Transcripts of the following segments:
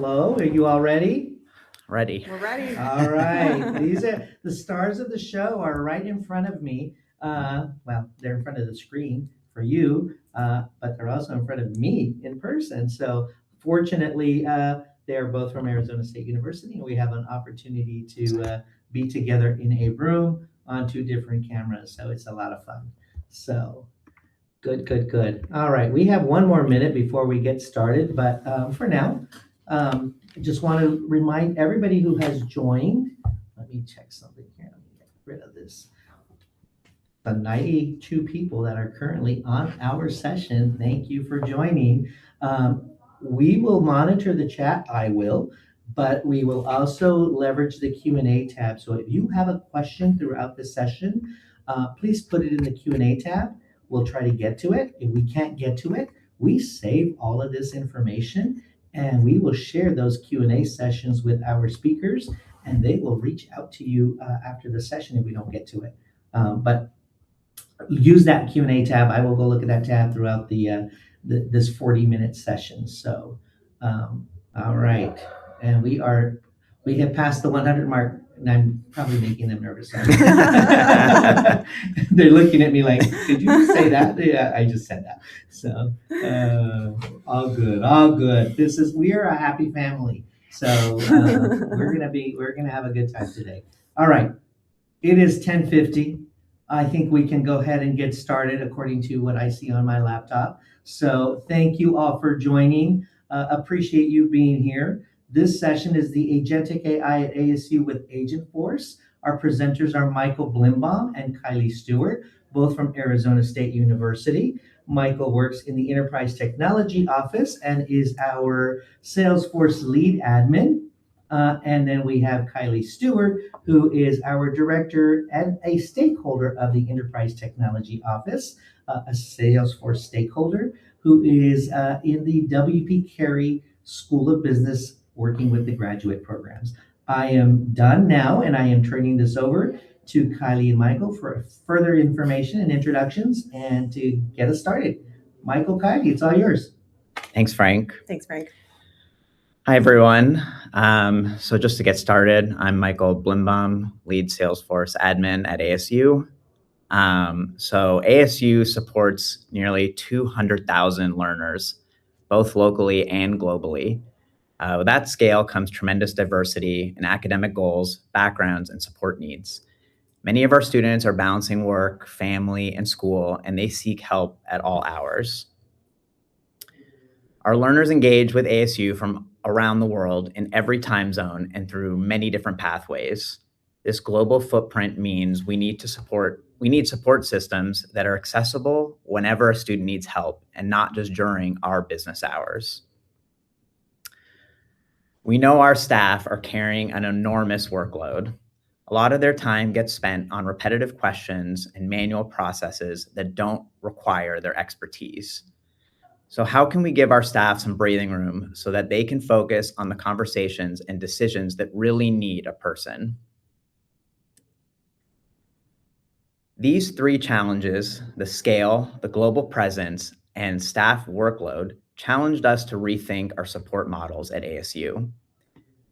Hello, are you all ready? Ready. We're ready. All right. These are the stars of the show are right in front of me. Well, they're in front of the screen for you, but they're also in front of me in person. So fortunately, they're both from Arizona State University, and we have an opportunity to be together in a room on two different cameras. So it's a lot of fun. So good, good, good. All right, we have one more minute before we get started, but for now, I just want to remind everybody who has joined. Let me check something here. Let me get rid of this. The 92 people that are currently on our session, thank you for joining. We will monitor the chat, I will, but we will also leverage the Q&A tab. So if you have a question throughout the session, please put it in the Q&A tab. We'll try to get to it. If we can't get to it, we save all of this information and we will share those Q&A sessions with our speakers, and they will reach out to you after the session if we don't get to it. But use that Q&A tab. I will go look at that tab throughout this 40-minute session. So, all right, and we have passed the 100 mark, and I'm probably making them nervous. They're looking at me like, did you just say that? Yeah, I just said that. So, all good, all good. We are a happy family. So we're gonna have a good time today. All right, it is 10:50. I think we can go ahead and get started according to what I see on my laptop. So thank you all for joining. Appreciate you being here. This session is the Agentic AI at ASU with Agentforce. Our presenters are Michael Blimbaum and Kylee Stewart, both from Arizona State University. Michael works in the Enterprise Technology Office and is our Salesforce lead admin. And then we have Kylee Stewart, who is our director and a stakeholder of the Enterprise Technology Office, a Salesforce stakeholder, who is in the WP Carey School of Business working with the graduate programs. I am done now, and I am turning this over to Kylee and Michael for further information and introductions and to get us started. Michael, Kylee, it's all yours. Thanks, Frank. Thanks, Frank. Hi, everyone. So just to get started, I'm Michael Blimbaum, lead Salesforce admin at ASU. So ASU supports nearly 200,000 learners, both locally and globally. With that scale comes tremendous diversity in academic goals, backgrounds, and support needs. Many of our students are balancing work, family, and school, and they seek help at all hours. Our learners engage with ASU from around the world in every time zone and through many different pathways. This global footprint means we need support systems that are accessible whenever a student needs help and not just during our business hours. We know our staff are carrying an enormous workload. A lot of their time gets spent on repetitive questions and manual processes that don't require their expertise. So how can we give our staff some breathing room so that they can focus on the conversations and decisions that really need a person? These three challenges, the scale, the global presence, and staff workload, challenged us to rethink our support models at ASU.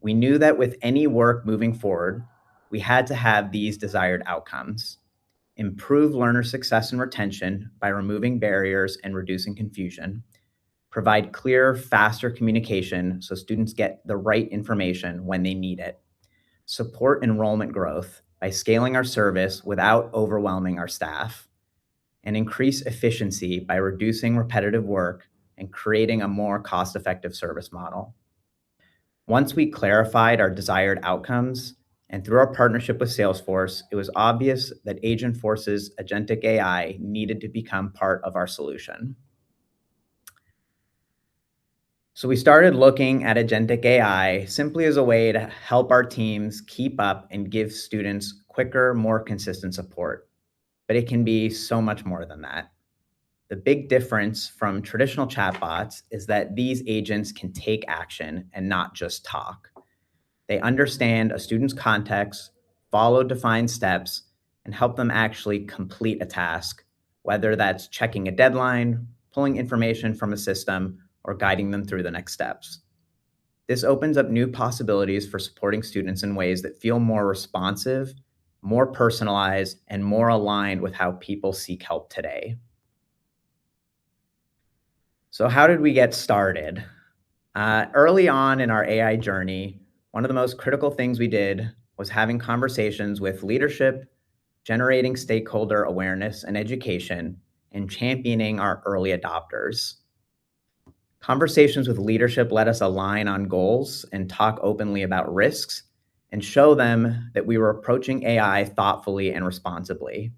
We knew that with any work moving forward, we had to have these desired outcomes: improve learner success and retention by removing barriers and reducing confusion, provide clearer, faster communication so students get the right information when they need it, support enrollment growth by scaling our service without overwhelming our staff, and increase efficiency by reducing repetitive work and creating a more cost-effective service model. Once we clarified our desired outcomes, and through our partnership with Salesforce, it was obvious that Agentforce's Agentic AI needed to become part of our solution. So we started looking at Agentic AI simply as a way to help our teams keep up and give students quicker, more consistent support. But it can be so much more than that. The big difference from traditional chatbots is that these agents can take action and not just talk. They understand a student's context, follow defined steps, and help them actually complete a task, whether that's checking a deadline, pulling information from a system, or guiding them through the next steps. This opens up new possibilities for supporting students in ways that feel more responsive, more personalized, and more aligned with how people seek help today. So how did we get started? Early on in our AI journey, one of the most critical things we did was having conversations with leadership, generating stakeholder awareness and education, and championing our early adopters. Conversations with leadership let us align on goals and talk openly about risks and show them that we were approaching AI thoughtfully and responsibly.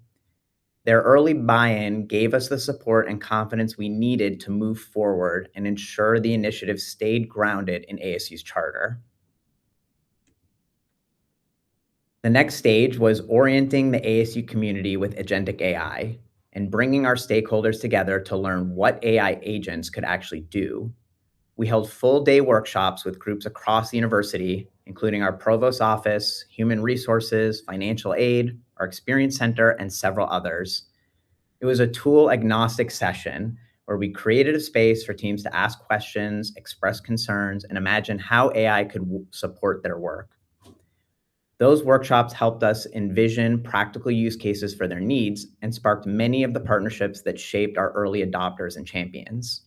Their early buy-in gave us the support and confidence we needed to move forward and ensure the initiative stayed grounded in ASU's charter. The next stage was orienting the ASU community with Agentic AI and bringing our stakeholders together to learn what AI agents could actually do. We held full-day workshops with groups across the university, including our Provost's office, Human Resources, Financial Aid, our Experience Center, and several others. It was a tool-agnostic session where we created a space for teams to ask questions, express concerns, and imagine how AI could support their work. Those workshops helped us envision practical use cases for their needs and sparked many of the partnerships that shaped our early adopters and champions.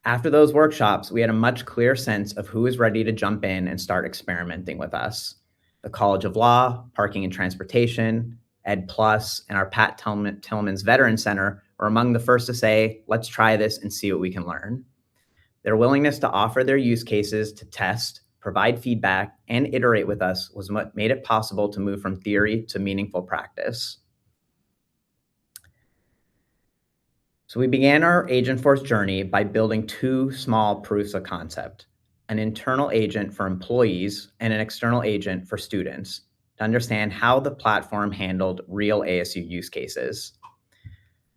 After those workshops, we had a much clearer sense of who was ready to jump in and start experimenting with us. The College of Law, Parking and Transportation, Ed Plus, and our Pat Tillman's Veteran Center were among the first to say, let's try this and see what we can learn. Their willingness to offer their use cases to test, provide feedback, and iterate with us was what made it possible to move from theory to meaningful practice. So we began our Agentforce journey by building two small proofs of concept, an internal agent for employees and an external agent for students to understand how the platform handled real ASU use cases.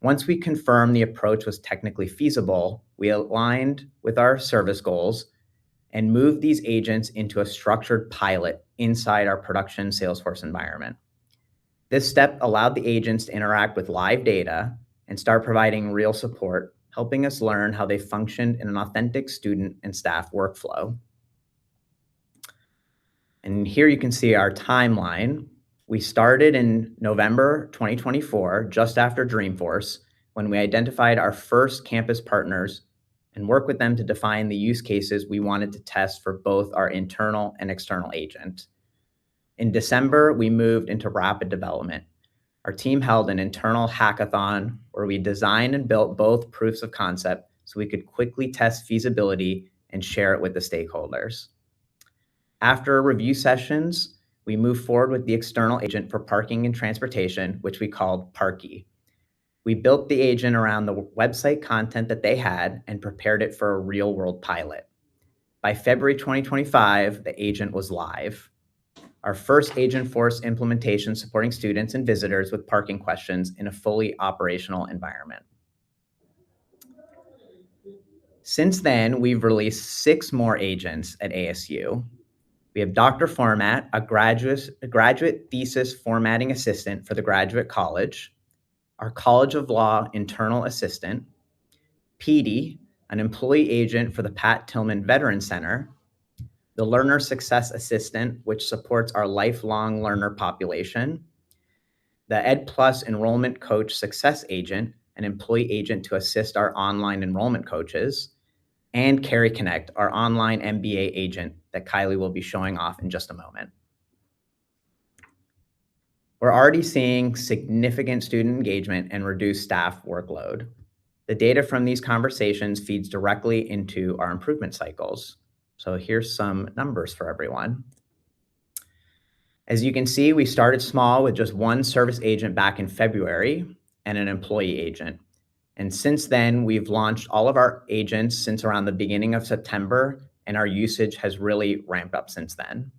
Once we confirmed the approach was technically feasible, we aligned with our service goals and moved these agents into a structured pilot inside our production Salesforce environment. This step allowed the agents to interact with live data and start providing real support, helping us learn how they functioned in an authentic student and staff workflow. And here you can see our timeline. We started in November 2024, just after Dreamforce, when we identified our first campus partners and worked with them to define the use cases we wanted to test for both our internal and external agent. In December, we moved into rapid development. Our team held an internal hackathon where we designed and built both proofs of concept so we could quickly test feasibility and share it with the stakeholders. After review sessions, we moved forward with the external agent for parking and transportation, which we called Parky. We built the agent around the website content that they had and prepared it for a real-world pilot. By February 2025, the agent was live. Our first Agentforce implementation supporting students and visitors with parking questions in a fully operational environment. Since then, we've released 6 more agents at ASU. We have Dr. Format, a graduate thesis formatting assistant for the Graduate College, our College of Law internal assistant, PD, an employee agent for the Pat Tillman Veteran Center, the Learner Success Assistant, which supports our lifelong learner population, the Ed Plus Enrollment Coach Success Agent, an employee agent to assist our online enrollment coaches, and Carry Connect, our online MBA agent that Kylee will be showing off in just a moment. We're already seeing significant student engagement and reduced staff workload. The data from these conversations feeds directly into our improvement cycles. So here's some numbers for everyone. As you can see, we started small with just one service agent back in February and an employee agent. And since then, we've launched all of our agents since around the beginning of September, and our usage has really ramped up since then.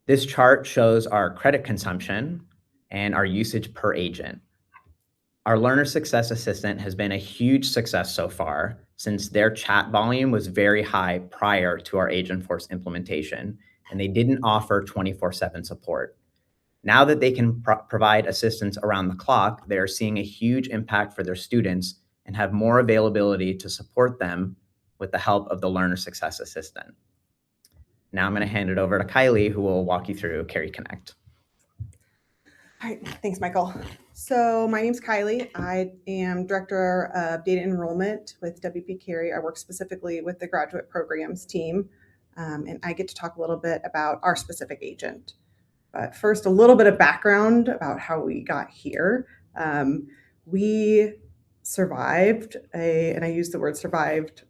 This chart shows our credit consumption and our usage per agent. Our Learner Success Assistant has been a huge success so far, since their chat volume was very high prior to our Agentforce implementation, and they didn't offer 24/7 support. Now that they can provide assistance around the clock, they are seeing a huge impact for their students and have more availability to support them with the help of the Learner Success Assistant. Now I'm going to hand it over to Kylee, who will walk you through Carey Connect. All right, thanks, Michael. So my name's Kylee. I am Director of Data Enrollment with WP Carey. I work specifically with the graduate programs team, and I get to talk a little bit about our specific agent. But first, a little bit of background about how we got here. We survived and I use the word survived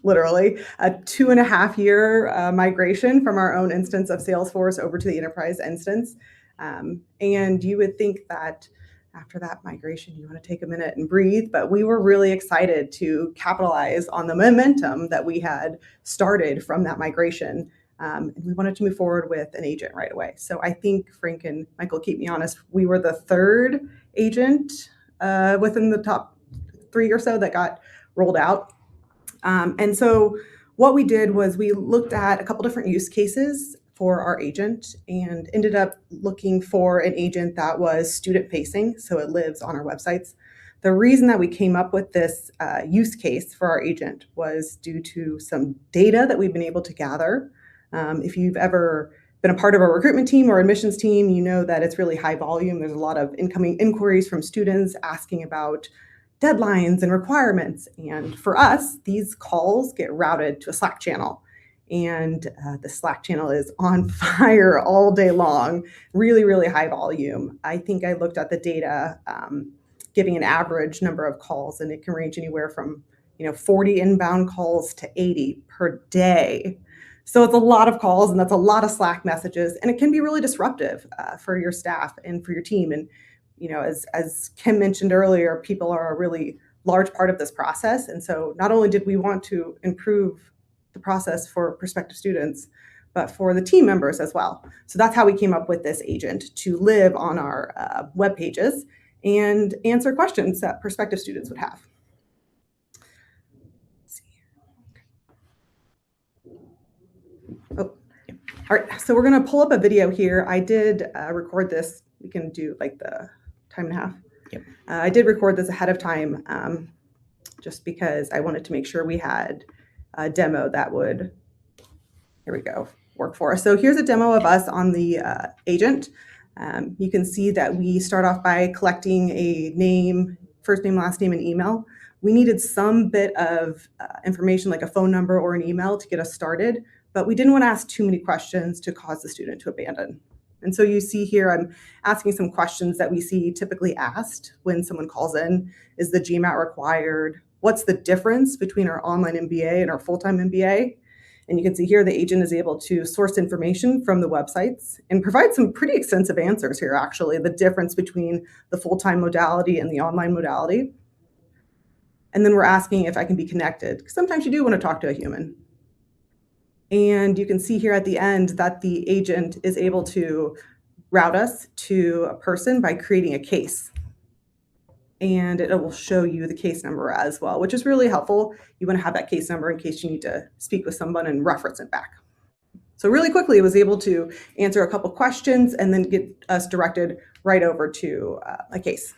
literally, a 2.5 year migration from our own instance of Salesforce over to the enterprise instance. And you would think that after that migration, you want to take a minute and breathe, but we were really excited to capitalize on the momentum that we had started from that migration. And we wanted to move forward with an agent right away. So I think Frank and Michael, keep me honest, we were the third agent within the top 3 or so that got rolled out. And so what we did was we looked at a couple different use cases for our agent and ended up looking for an agent that was student facing, so it lives on our websites. The reason that we came up with this use case for our agent was due to some data that we've been able to gather. If you've ever been a part of a recruitment team or admissions team, you know that it's really high volume. There's a lot of incoming inquiries from students asking about deadlines and requirements. And for us, these calls get routed to a Slack channel. And the Slack channel is on fire all day long, really, really high volume. I think I looked at the data, giving an average number of calls, and it can range anywhere from 40 inbound calls to 80 per day. So it's a lot of calls, and that's a lot of Slack messages, and it can be really disruptive for your staff and for your team. And as Kim mentioned earlier, people are a really large part of this process. And so not only did we want to improve the process for prospective students, but for the team members as well. So that's how we came up with this agent to live on our web pages and answer questions that prospective students would have. Oh, all right. So we're going to pull up a video here. I did record this. We can do like the time and a half. Yep. I did record this ahead of time just because I wanted to make sure we had a demo that would, here we go, work for us. So here's a demo of us on the agent. You can see that we start off by collecting a name, first name, last name, and email. We needed some bit of information like a phone number or an email to get us started, but we didn't want to ask too many questions to cause the student to abandon. And so you see here, I'm asking some questions that we see typically asked when someone calls in. Is the GMAT required? What's the difference between our online MBA and our full-time MBA? And you can see here the agent is able to source information from the websites and provide some pretty extensive answers here, actually, the difference between the full-time modality and the online modality. And then we're asking if I can be connected, because sometimes you do want to talk to a human. And you can see here at the end that the agent is able to route us to a person by creating a case. And it will show you the case number as well, which is really helpful. You want to have that case number in case you need to speak with someone and reference it back. So really quickly, it was able to answer a couple questions and then get us directed right over to a case.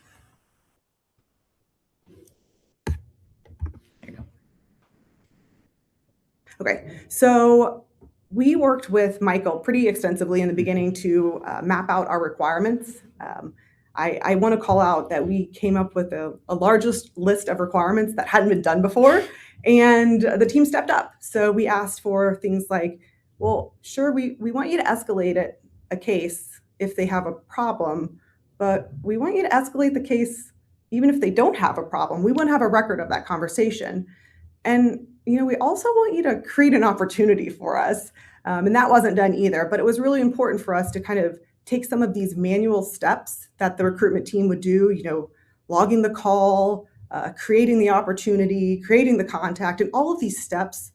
Okay, so we worked with Michael pretty extensively in the beginning to map out our requirements. I want to call out that we came up with a largest list of requirements that hadn't been done before, and the team stepped up. So we asked for things like, well, sure, we want you to escalate it, a case if they have a problem, but we want you to escalate the case even if they don't have a problem. We want to have a record of that conversation. And we also want you to create an opportunity for us. And that wasn't done either, but it was really important for us to kind of take some of these manual steps that the recruitment team would do, logging the call, creating the opportunity, creating the contact, and all of these steps.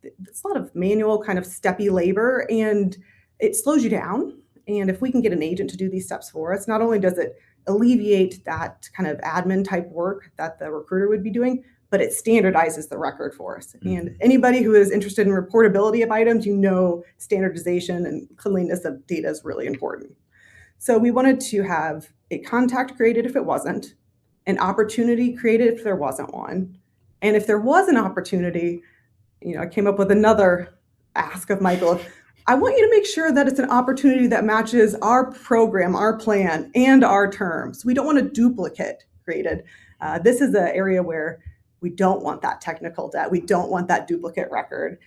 It's a lot of manual kind of steppy labor, and it slows you down. And if we can get an agent to do these steps for us, not only does it alleviate that kind of admin type work that the recruiter would be doing, but it standardizes the record for us. And anybody who is interested in reportability of items, standardization and cleanliness of data is really important. So we wanted to have a contact created if it wasn't, an opportunity created if there wasn't one. And if there was an opportunity, I came up with another ask of Michael. I want you to make sure that it's an opportunity that matches our program, our plan, and our terms. We don't want a duplicate created. This is an area where we don't want that technical debt. We don't want that duplicate record.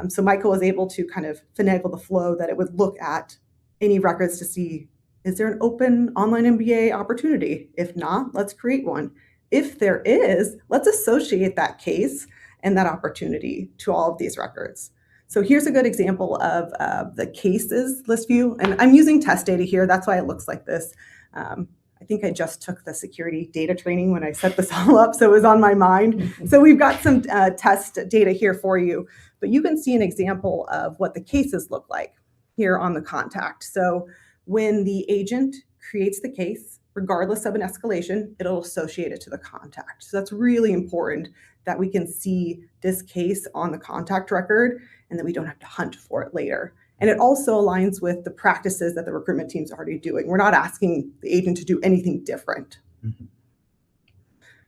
So Michael was able to kind of finagle the flow that it would look at any records to see, is there an open online MBA opportunity? If not, let's create one. If there is, let's associate that case and that opportunity to all of these records. So here's a good example of the cases list view. And I'm using test data here. That's why it looks like this. I think I just took the security data training when I set this all up, so it was on my mind. So we've got some test data here for you, but you can see an example of what the cases look like here on the contact. So when the agent creates the case, regardless of an escalation, it'll associate it to the contact. So that's really important that we can see this case on the contact record and that we don't have to hunt for it later. And it also aligns with the practices that the recruitment team's already doing. We're not asking the agent to do anything different. Mm-hmm.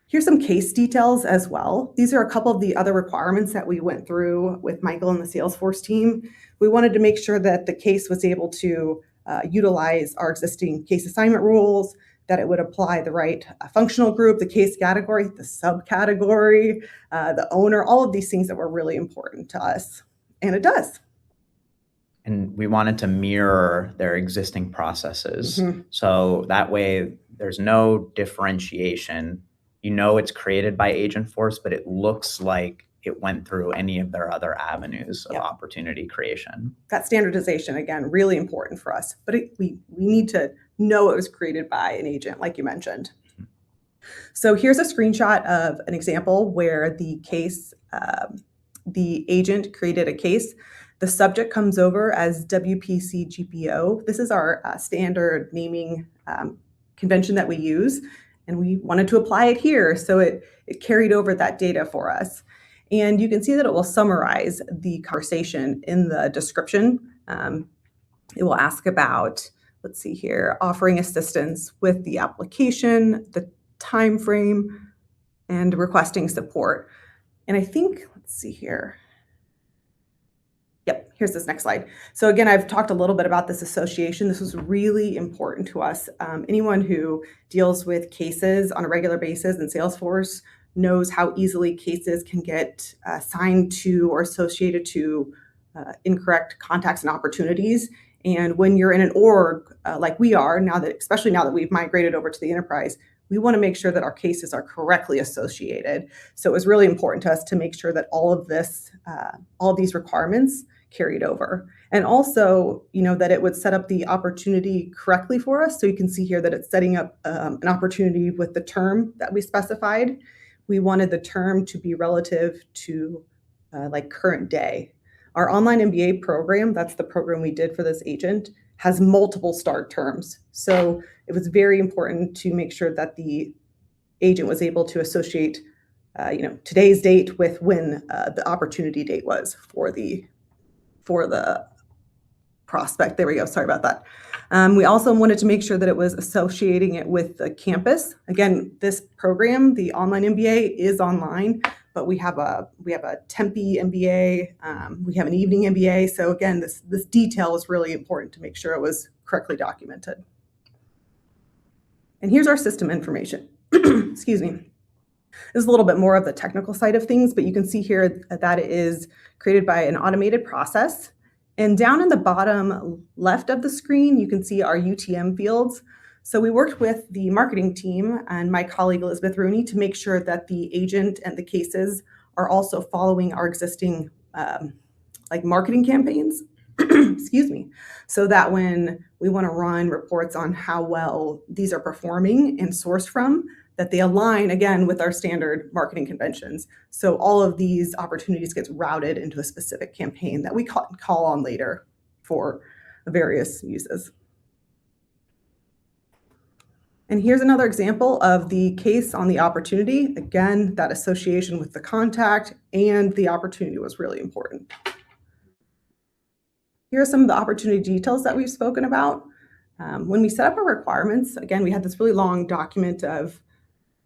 Here's some case details as well. These are a couple of the other requirements that we went through with Michael and the Salesforce team. We wanted to make sure that the case was able to utilize our existing case assignment rules, that it would apply the right functional group, the case category, the subcategory, the owner, all of these things that were really important to us. And it does. And we wanted to mirror their existing processes. Mm-hmm. So that way there's no differentiation. It's created by Agentforce, but it looks like it went through any of their other avenues of opportunity creation. That standardization, again, really important for us. But we need to know it was created by an agent, like you mentioned. Mm-hmm. So here's a screenshot of an example where the case, the agent created a case. The subject comes over as WPC GPO. This is our standard naming convention that we use, and we wanted to apply it here. So it carried over that data for us. And you can see that it will summarize the conversation in the description. It will ask about, let's see here, offering assistance with the application, the time frame, and requesting support. And I think, let's see here. Yep, here's this next slide. So again, I've talked a little bit about this association. This was really important to us. Anyone who deals with cases on a regular basis in Salesforce knows how easily cases can get assigned to or associated to incorrect contacts and opportunities. And when you're in an org like we are now, especially now that we've migrated over to the enterprise, we want to make sure that our cases are correctly associated. So it was really important to us to make sure that all of these requirements carried over. And also, that it would set up the opportunity correctly for us. So you can see here that it's setting up an opportunity with the term that we specified. We wanted the term to be relative to like current day. Our online MBA program, that's the program we did for this agent, has multiple start terms. So it was very important to make sure that the agent was able to associate, today's date with when the opportunity date was for the prospect. There we go. Sorry about that. We also wanted to make sure that it was associating it with the campus. Again, this program, the online MBA, is online, but we have a Tempe MBA. We have an evening MBA. So again, this detail is really important to make sure it was correctly documented. And here's our system information. Excuse me. This is a little bit more of the technical side of things, but you can see here that it is created by an automated process. And down in the bottom left of the screen, you can see our UTM fields. So we worked with the marketing team and my colleague Elizabeth Rooney to make sure that the agent and the cases are also following our existing marketing campaigns. Excuse me. So that when we want to run reports on how well these are performing and sourced from, that they align again with our standard marketing conventions. So all of these opportunities gets routed into a specific campaign that we call on later for various uses. And here's another example of the case on the opportunity. Again, that association with the contact and the opportunity was really important. Here are some of the opportunity details that we've spoken about. When we set up our requirements, again, we had this really long document of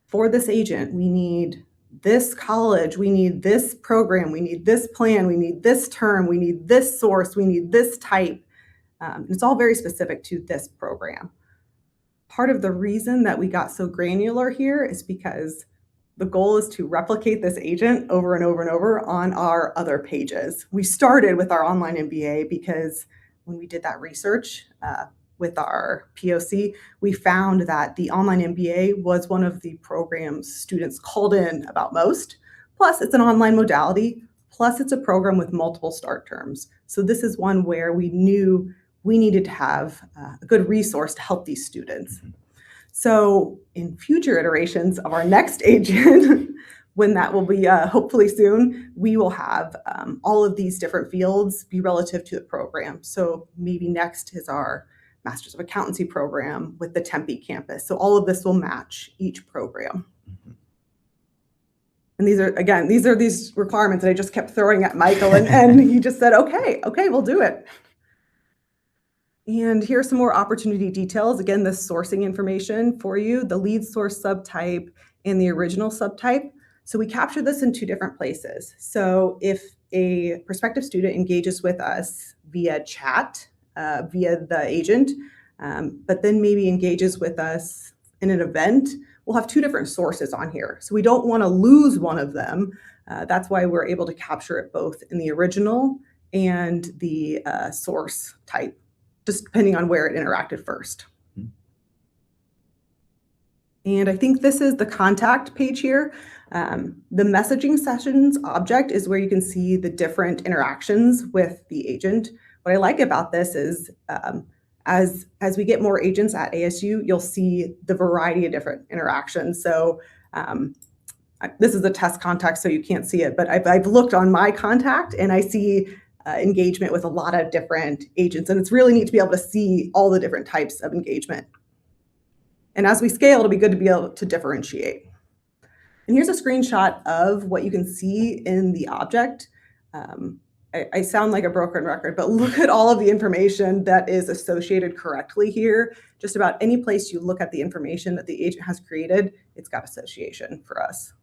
for this agent, we need this college, we need this program, we need this plan, we need this term, we need this source, we need this type. It's all very specific to this program. Part of the reason that we got so granular here is because the goal is to replicate this agent over and over and over on our other pages. We started with our online MBA because when we did that research with our POC, we found that the online MBA was one of the programs students called in about most. Plus, it's an online modality. Plus, it's a program with multiple start terms. So this is one where we knew we needed to have a good resource to help these students. So in future iterations of our next agent, when that will be hopefully soon, we will have all of these different fields be relative to the program. So maybe next is our Masters of Accountancy program with the Tempe campus. So all of this will match each program. And these are these requirements that I just kept throwing at Michael, and he just said, okay, we'll do it. And here's some more opportunity details. Again, this sourcing information for you, the lead source subtype and the original subtype. So we capture this in two different places. So if a prospective student engages with us via chat, via the agent, but then maybe engages with us in an event, we'll have two different sources on here. So we don't want to lose one of them. That's why we're able to capture it both in the original and the source type, just depending on where it interacted first. And I think this is the contact page here. The messaging sessions object is where you can see the different interactions with the agent. What I like about this is as we get more agents at ASU, you'll see the variety of different interactions. So this is a test contact, so you can't see it, but I've looked on my contact and I see engagement with a lot of different agents. And it's really neat to be able to see all the different types of engagement. And as we scale, it'll be good to be able to differentiate. And here's a screenshot of what you can see in the object. I sound like a broken record, but look at all of the information that is associated correctly here. Just about any place you look at the information that the agent has created, it's got association for us.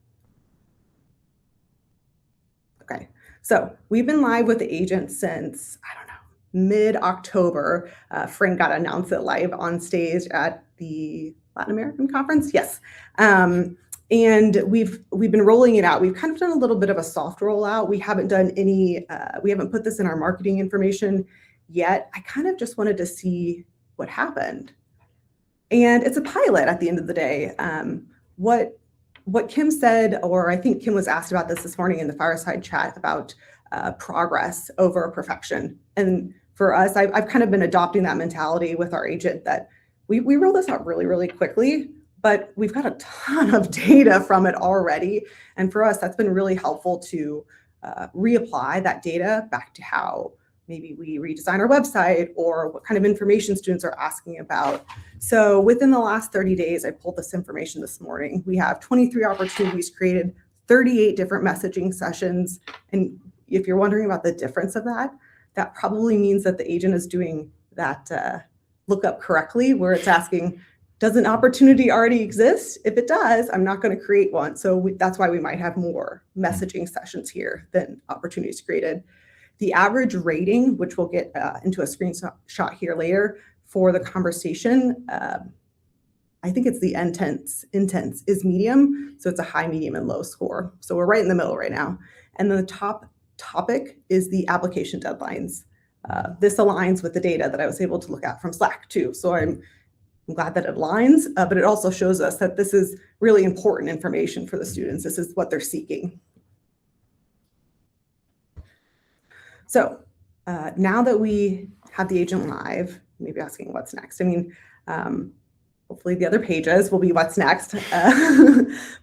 Okay, so we've been live with the agent since, I don't know, mid-October. Frank got announced it live on stage at the Latin American conference. Yes. And we've been rolling it out. We've kind of done a little bit of a soft rollout. We haven't done any, we haven't put this in our marketing information yet. I kind of just wanted to see what happened. And it's a pilot at the end of the day. What Kim said, or I think Kim was asked about this morning in the fireside chat about progress over perfection. And for us, I've kind of been adopting that mentality with our agent that we roll this out really, really quickly, but we've got a ton of data from it already. And for us, that's been really helpful to reapply that data back to how maybe we redesign our website or what kind of information students are asking about. So within the last 30 days, I pulled this information this morning. We have 23 opportunities created, 38 different messaging sessions. And if you're wondering about the difference of that, that probably means that the agent is doing that lookup correctly, where it's asking, does an opportunity already exist? If it does, I'm not going to create one. So that's why we might have more messaging sessions here than opportunities created. The average rating, which we'll get into a screenshot here later for the conversation, I think it's the intense is medium. So it's a high, medium, and low score. So we're right in the middle right now. And then the top topic is the application deadlines. This aligns with the data that I was able to look at from Slack too. So I'm glad that it aligns, but it also shows us that this is really important information for the students. This is what they're seeking. So now that we have the agent live, maybe asking what's next. I mean, hopefully the other pages will be what's next.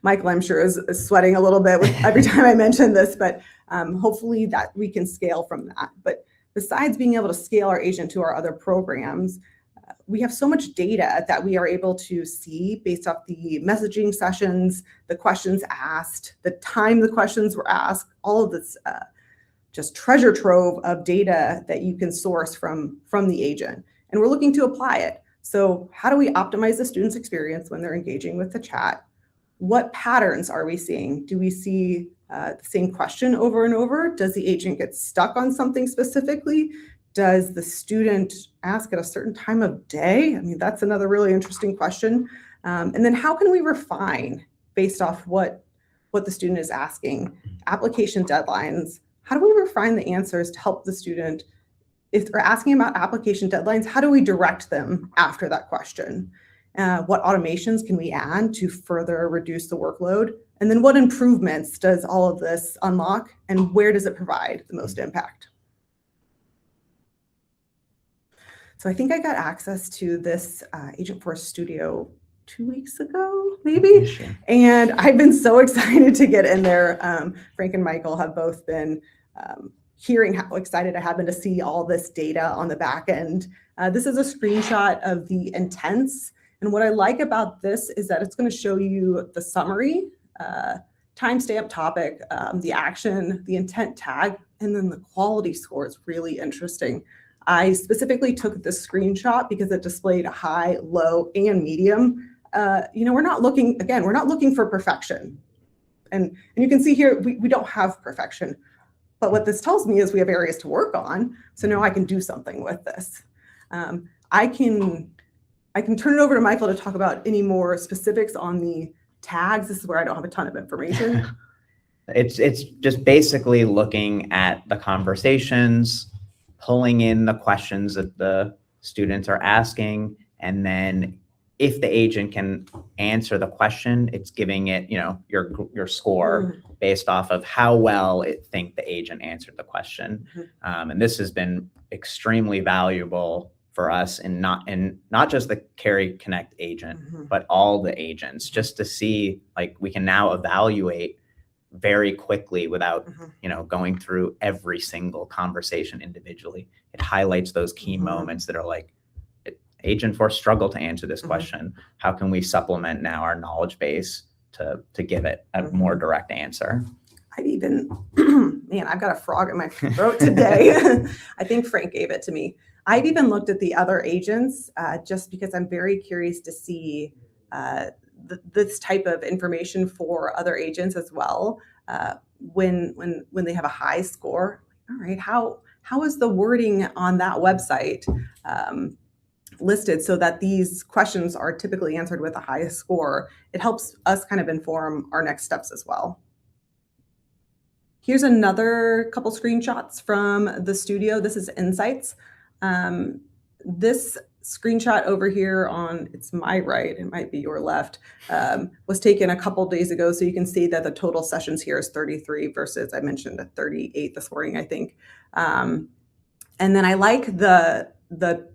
Michael, I'm sure, is sweating a little bit with every time I mention this, but hopefully that we can scale from that. But besides being able to scale our agent to our other programs, we have so much data that we are able to see based off the messaging sessions, the questions asked, the time the questions were asked, all of this just treasure trove of data that you can source from the agent. And we're looking to apply it. So how do we optimize the student's experience when they're engaging with the chat? What patterns are we seeing? Do we see the same question over and over? Does the agent get stuck on something specifically? Does the student ask at a certain time of day? I mean, that's another really interesting question. And then how can we refine based off what the student is asking? Application deadlines. How do we refine the answers to help the student? If they're asking about application deadlines, how do we direct them after that question? What automations can we add to further reduce the workload? And then what improvements does all of this unlock, and where does it provide the most impact? So I think I got access to this Agentforce Studio 2 weeks ago, maybe. Sure. And I've been so excited to get in there. Frank and Michael have both been hearing how excited I have been to see all this data on the back end. This is a screenshot of the intents. And what I like about this is that it's going to show you the summary, timestamp topic, the action, the intent tag, and then the quality score is really interesting. I specifically took this screenshot because it displayed high, low, and medium. We're not looking for perfection. And you can see here, we don't have perfection. But what this tells me is we have areas to work on. So now I can do something with this. I can turn it over to Michael to talk about any more specifics on the tags. This is where I don't have a ton of information. It's just basically looking at the conversations, pulling in the questions that the students are asking, and then if the agent can answer the question, it's giving it, your score based off of how well it think the agent answered the question. And this has been extremely valuable for us, and not just the Carey Connect agent, but all the agents, just to see, like, we can now evaluate very quickly without going through every single conversation individually. It highlights those key moments that are like, Agentforce struggled to answer this question. How can we supplement now our knowledge base to give it a more direct answer? I've got a frog in my throat today. I think Frank gave it to me. I've even looked at the other agents just because I'm very curious to see this type of information for other agents as well. When they have a high score, all right, how is the wording on that website listed so that these questions are typically answered with a high score? It helps us kind of inform our next steps as well. Here's another couple screenshots from the studio. This is Insights. This screenshot over here it's my right, it might be your left, was taken a couple days ago. So you can see that the total sessions here is 33 versus, I mentioned, 38 this morning, I think. And then I like the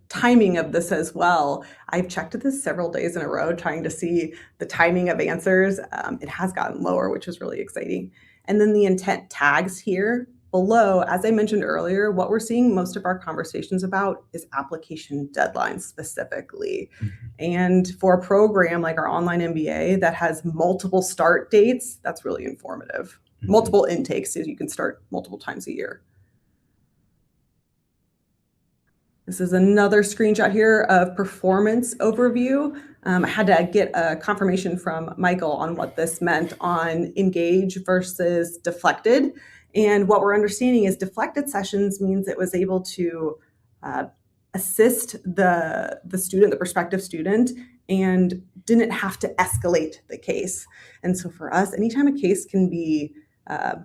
timing of this as well. I've checked this several days in a row, trying to see the timing of answers. It has gotten lower, which is really exciting. And then the intent tags here below, as I mentioned earlier, what we're seeing most of our conversations about is application deadlines specifically. And for a program like our online MBA that has multiple start dates, that's really informative. Multiple intakes, so you can start multiple times a year. This is another screenshot here of performance overview. I had to get a confirmation from Michael on what this meant on engage versus deflected. And what we're understanding is deflected sessions means it was able to assist the student, the prospective student, and didn't have to escalate the case. And so for us, anytime a case can be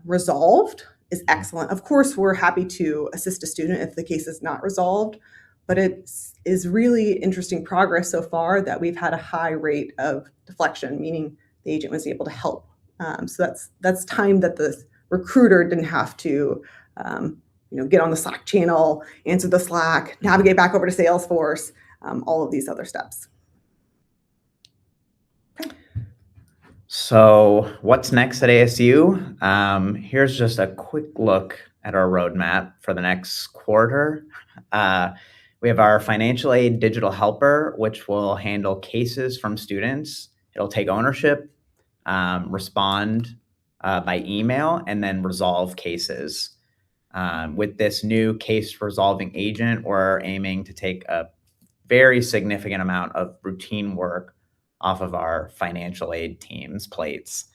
resolved is excellent. Of course, we're happy to assist a student if the case is not resolved, but it is really interesting progress so far that we've had a high rate of deflection, meaning the agent was able to help. So that's time that the recruiter didn't have to get on the Slack channel, answer the Slack, navigate back over to Salesforce, all of these other steps. So what's next at ASU? Here's just a quick look at our roadmap for the next quarter. We have our financial aid digital helper, which will handle cases from students. It'll take ownership, respond by email, and then resolve cases. With this new case resolving agent, we're aiming to take a very significant amount of routine work off of our financial aid team's plates.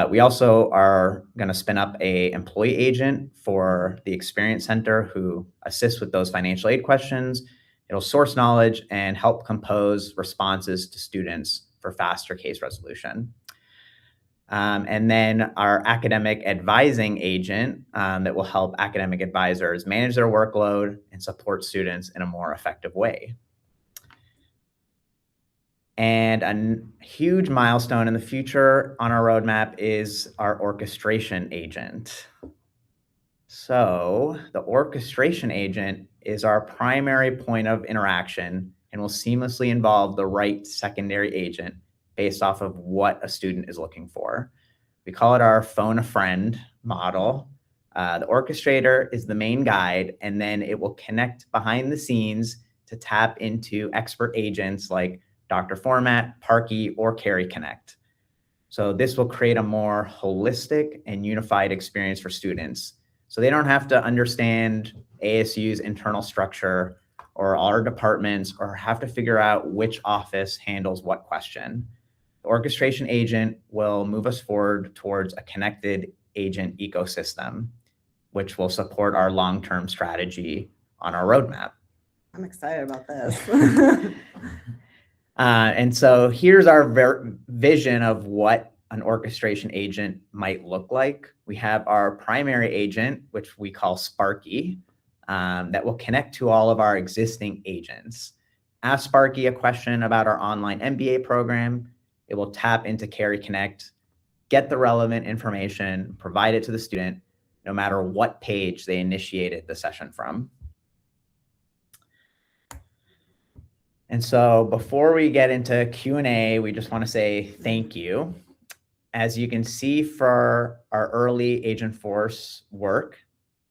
We also are going to spin up a employee agent for the Experience Center who assists with those financial aid questions. It'll source knowledge and help compose responses to students for faster case resolution. And then our academic advising agent that will help academic advisors manage their workload and support students in a more effective way. And a huge milestone in the future on our roadmap is our orchestration agent. So the orchestration agent is our primary point of interaction and will seamlessly involve the right secondary agent based off of what a student is looking for. We call it our phone a friend model. The orchestrator is the main guide, and then it will connect behind the scenes to tap into expert agents like Dr. Format, Parkey, or Carey Connect. So this will create a more holistic and unified experience for students. So they don't have to understand ASU's internal structure or our departments or have to figure out which office handles what question. The orchestration agent will move us forward towards a connected agent ecosystem, which will support our long-term strategy on our roadmap. I'm excited about this. And so here's our vision of what an orchestration agent might look like. We have our primary agent, which we call Sparky, that will connect to all of our existing agents. Ask Sparky a question about our online MBA program. It will tap into Carey Connect, get the relevant information, provide it to the student, no matter what page they initiated the session from. And so before we get into Q&A, we just want to say thank you. As you can see for our early Agentforce work,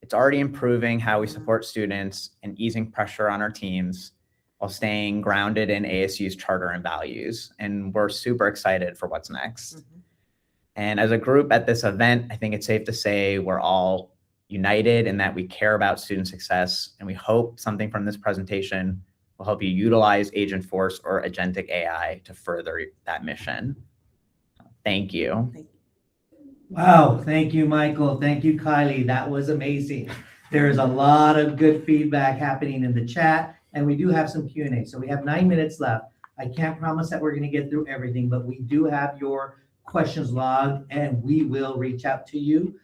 it's already improving how we support students and easing pressure on our teams while staying grounded in ASU's charter and values. And we're super excited for what's next. Mm-hmm. And as a group at this event, I think it's safe to say we're all united in that we care about student success, and we hope something from this presentation will help you utilize Agentforce or Agentic AI to further that mission. Thank you. Wow, thank you, Michael. Thank you, Kylie. That was amazing. There is a lot of good feedback happening in the chat, and we do have some Q&A. So we have 9 minutes left. I can't promise that we're going to get through everything, but we do have your questions logged, and we will reach out to you.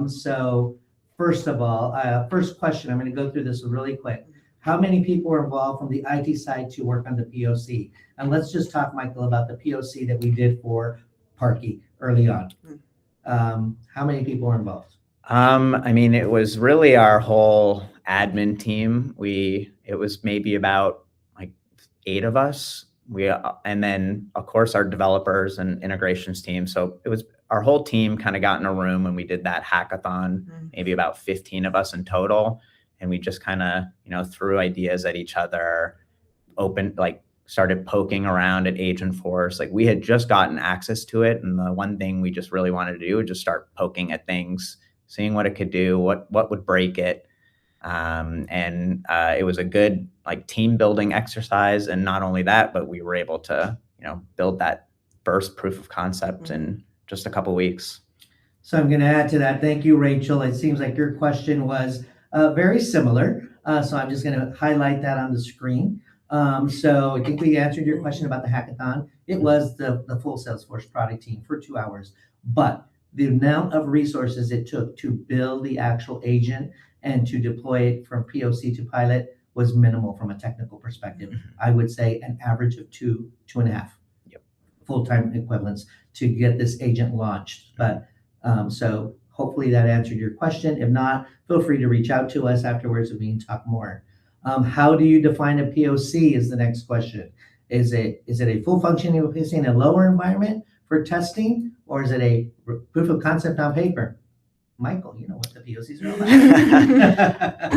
So first of all, first question, I'm going to go through this really quick. How many people were involved from the IT side to work on the POC? And let's just talk, Michael, about the POC that we did for Parkey early on. How many people were involved? I mean, it was really our whole admin team. It was maybe about like 8 of us. And then of course our developers and integrations team. So it was our whole team kind of got in a room when we did that hackathon, maybe about 15 of us in total. And we just kind of, threw ideas at each other, started poking around at Agentforce. Like we had just gotten access to it. And the one thing we just really wanted to do was just start poking at things, seeing what it could do, what would break it. It was a good team building exercise. And not only that, but we were able to, build that first proof of concept in just a couple weeks. So I'm going to add to that. Thank you, Rachel. It seems like your question was very similar. So I'm just going to highlight that on the screen. So I think we answered your question about the hackathon. It was the full Salesforce product team for 2 hours, but the amount of resources it took to build the actual agent and to deploy it from POC to pilot was minimal from a technical perspective. I would say an average of 2.5 full-time equivalents to get this agent launched. But so hopefully that answered your question. If not, feel free to reach out to us afterwards and we can talk more. How do you define a POC is the next question. Is it a full functioning POC in a lower environment for testing, or is it a proof of concept on paper? Michael, you know what the POCs are all about.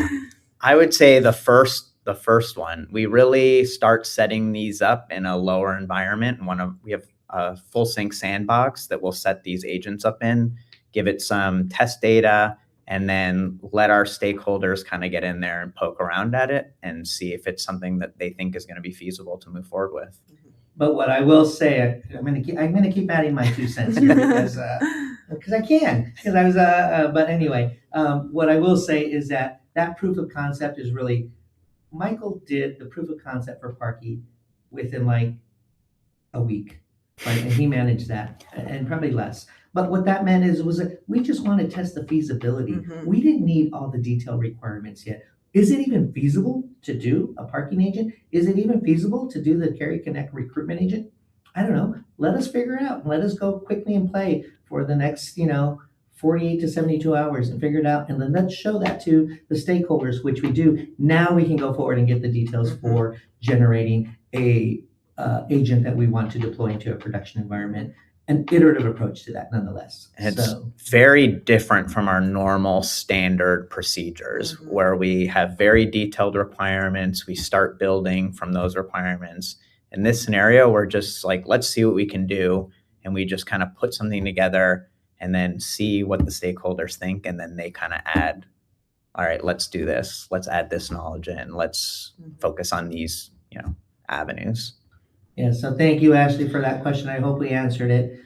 I would say the first one. We really start setting these up in a lower environment. We have a full sync sandbox that we'll set these agents up in, give it some test data, and then let our stakeholders kind of get in there and poke around at it and see if it's something that they think is going to be feasible to move forward with. But what I will say, I'm gonna keep adding my 2 cents here because I can, because I was, but anyway, what I will say is that proof of concept is really, Michael did the proof of concept for Parky within like a week, right? And he managed that, and probably less. But what that meant was that we just want to test the feasibility. Mhm. We didn't need all the detailed requirements yet. Is it even feasible to do a parking agent? Is it even feasible to do the Carry Connect recruitment agent? I don't know. Let us figure it out. Let us go quickly and play for the next, 48 to 72 hours and figure it out. And then let's show that to the stakeholders, which we do. Now we can go forward and get the details Mhm. for generating a agent that we want to deploy into a production environment. An iterative approach to that, nonetheless. It's So very different from our normal standard procedures Mhm. where we have very detailed requirements. We start building from those requirements. In this scenario, we're just like, let's see what we can do. And we just kind of put something together and then see what the stakeholders think. And then they kind of add, all right, let's do this. Let's add this knowledge in. Let's Mhm. focus on these, avenues. yeah, so thank you, Ashley, for that question. I hope we answered it.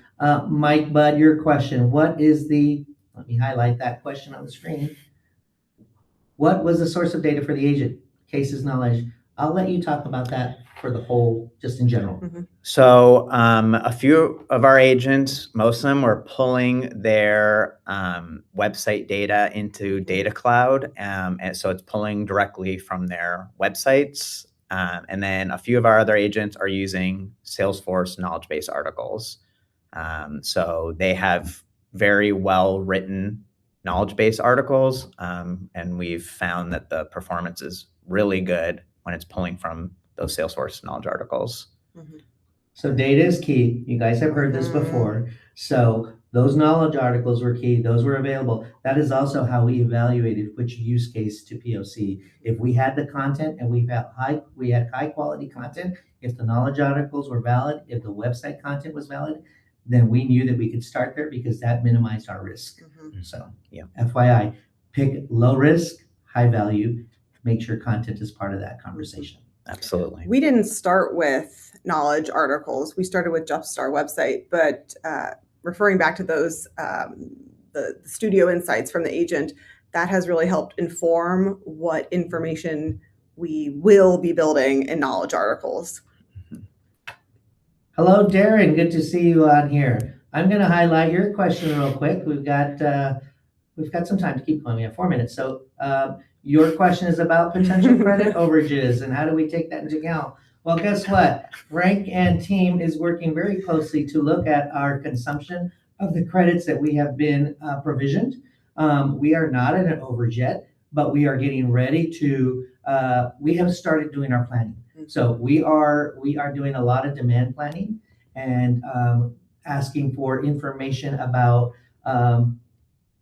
Mike, Bud, your question. Let me highlight that question on the screen. What was the source of data for the agent? Cases, knowledge. I'll let you talk about that for the whole, just in general. So a few of our agents, most of them were pulling their website data into Data Cloud. And so it's pulling directly from their websites. And then a few of our other agents are using Salesforce knowledge base articles. So they have very well written knowledge base articles. And we've found that the performance is really good when it's pulling from those Salesforce knowledge articles. Mhm. So data is key. You guys have heard this Mhm. before. So those knowledge articles were key. Those were available. That is also how we evaluated which use case to POC. If we had the content and we had high quality content, if the knowledge articles were valid, if the website content was valid, then we knew that we could start there because that minimized our risk. Mhm. So Yeah. FYI, pick low risk, high value, make sure content is part of that conversation. Absolutely. We didn't start with knowledge articles. We started with just our website, but referring back to those, the studio insights from the agent, that has really helped inform what information we will be building in knowledge articles. Hello, Darren. Good to see you on here. I'm going to highlight your question real quick. We've got some time to keep going. We have 4 minutes. So your question is about potential credit overages and how do we take that into account? Well, guess what? Frank and team is working very closely to look at our consumption of the credits that we have been provisioned. We are not at an overage yet, but we are getting ready to. We have started doing our planning. So we are doing a lot of demand planning and asking for information about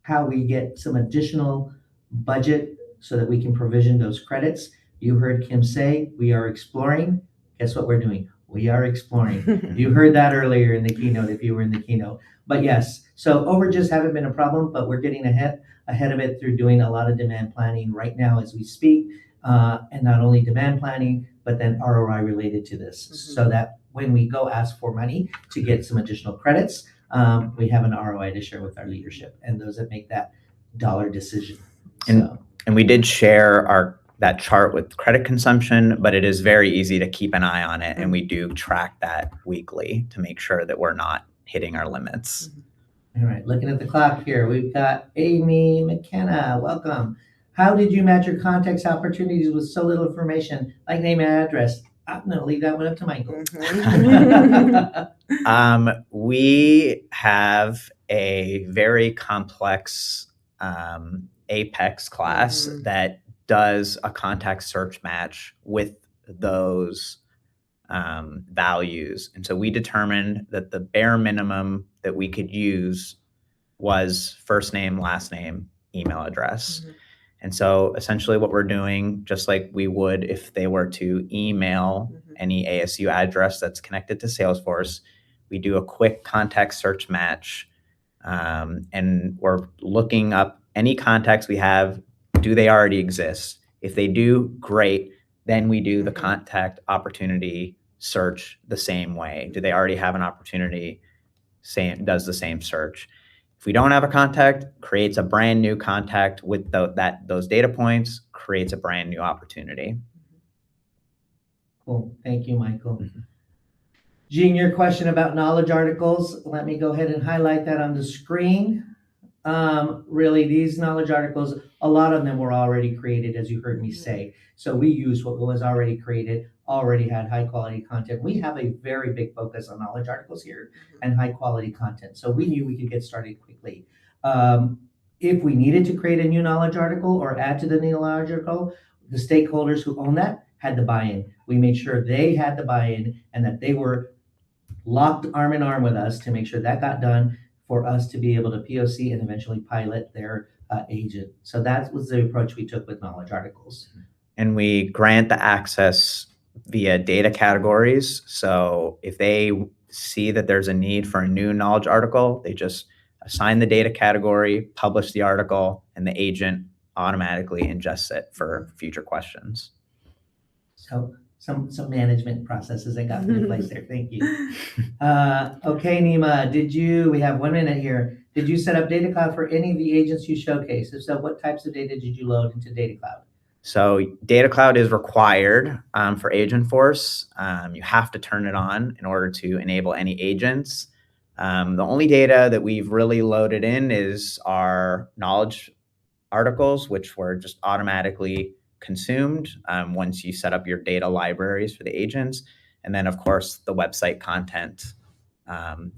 how we get some additional budget so that we can provision those credits. You heard Kim say we are exploring. Guess what we're doing? We are exploring. You heard that earlier in the keynote if you were in the keynote. But yes, so overages haven't been a problem, but we're getting ahead of it through doing a lot of demand planning right now as we speak. And not only demand planning, but then ROI related to this, so that when we go ask for money to get some additional credits, we have an ROI to share with our leadership and those that make that dollar decision. And we did share that chart with credit consumption, but it is very easy to keep an eye on it. And we do track that weekly to make sure that we're not hitting our limits. All right, looking at the clock here, we've got Amy McKenna. Welcome. How did you match your context opportunities with so little information, like name and address? I'm going to leave that one up to Michael. We have a very complex Apex class that does a context search match with those values. And so we determined that the bare minimum that we could use was first name, last name, email address. And so essentially what we're doing, just like we would if they were to email any ASU address that's connected to Salesforce, we do a quick context search match. And we're looking up any contacts we have. Do they already exist? If they do, great. Then we do the contact opportunity search the same way? Do they already have an opportunity, does the same search? If we don't have a contact, creates a brand new contact with those data points, creates a brand new opportunity. Cool. Thank you, Michael. Jean, your question about knowledge articles, let me go ahead and highlight that on the screen. Really, these knowledge articles, a lot of them were already created, as you heard me say. So we used what was already created, already had high quality content. We have a very big focus on knowledge articles here and high quality content. So we knew we could get started quickly. If we needed to create a new knowledge article or add to the knowledge article, the stakeholders who own that had the buy-in. We made sure they had the buy-in and that they were locked arm in arm with us to make sure that got done for us to be able to POC and eventually pilot their agent. So that was the approach we took with knowledge articles. And we grant the access via data categories. So if they see that there's a need for a new knowledge article, they just assign the data category, publish the article, and the agent automatically ingests it for future questions. So some management processes that got in place there. Thank you. Okay, Nima, we have 1 minute here. Did you set up Data Cloud for any of the agents you showcased? If so, what types of data did you load into Data Cloud? So Data Cloud is required for Agentforce. You have to turn it on in order to enable any agents. The only data that we've really loaded in is our knowledge articles, which were just automatically consumed once you set up your data libraries for the agents. And then, of course, the website content,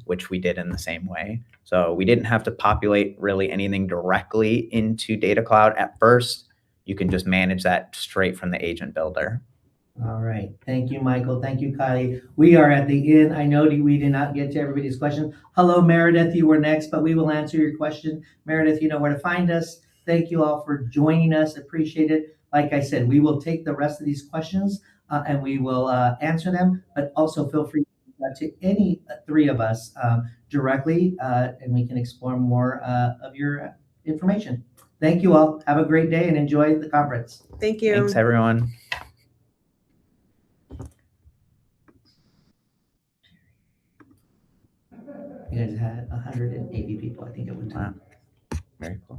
which we did in the same way. So we didn't have to populate really anything directly into Data Cloud at first. You can just manage that straight from the agent builder. All right. Thank you, Michael. Thank you, Kylie. We are at the end. I know we did not get to everybody's question. Hello, Meredith. You were next, but we will answer your question. Meredith, you know where to find us. Thank you all for joining us. Appreciate it. Like I said, we will take the rest of these questions and we will answer them, but also feel free to any three of us directly and we can explore more of your information. Thank you all. Have a great day and enjoy the conference. Thank you. Thanks, everyone. You guys had 180 people, I think it went to. Wow. Very cool.